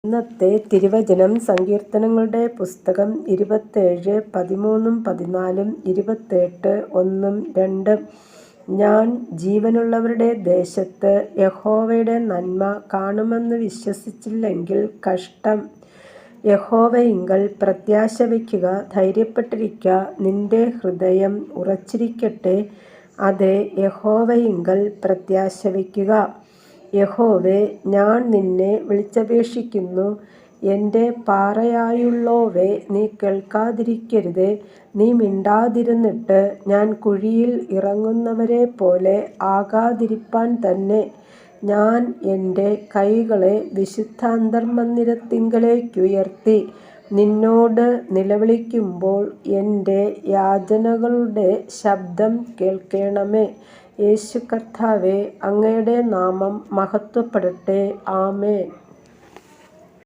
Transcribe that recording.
ഇന്നത്തെ തിരുവചനം സങ്കീർത്തനങ്ങളുടെ പുസ്തകം 27, 13, 14, 28, 1, 2. ഞാൻ ജീവനുള്ളവരുടെ ദേശത്ത് യഹോവയുടെ നന്മ കാണുമെന്ന് വിശ്വസിച്ചില്ലെങ്കിൽ കഷ്ടം. യഹോവയിങ്കൽ പ്രത്യാശ വയ്ക്കുക, ധൈര്യപ്പെട്ടിരിക്ക, നിന്റെ ഹൃദയം ഉറച്ചിരിക്കട്ടെ. അതെ, യഹോവയിങ്കൽ പ്രത്യാശ വയ്ക്കുക. യഹോവേ, ഞാൻ നിന്നെ വിളിച്ചപേക്ഷിക്കുന്നു. എൻ്റെ പാറയായുള്ളോവേ, നീ കേൾക്കാതിരിക്കരുതേ. നീ മിണ്ടാതിരുന്നിട്ട് ഞാൻ കുഴിയിൽ ഇറങ്ങുന്നവരെ പോലെ ആകാതിരിപ്പാൻ തന്നെ. ഞാൻ എൻ്റെ കൈകളെ വിശുദ്ധാന്തർമ്മന്ദിരത്തിങ്കലേക്കുയർത്തി നിന്നോട് നിലവിളിക്കുമ്പോൾ എൻ്റെ യാചനകളുടെ ശബ്ദം കേൾക്കണമേ. യേശു കർത്താവേ, അങ്ങയുടെ നാമം മഹത്വപ്പെടട്ടെ. ആമേൻ.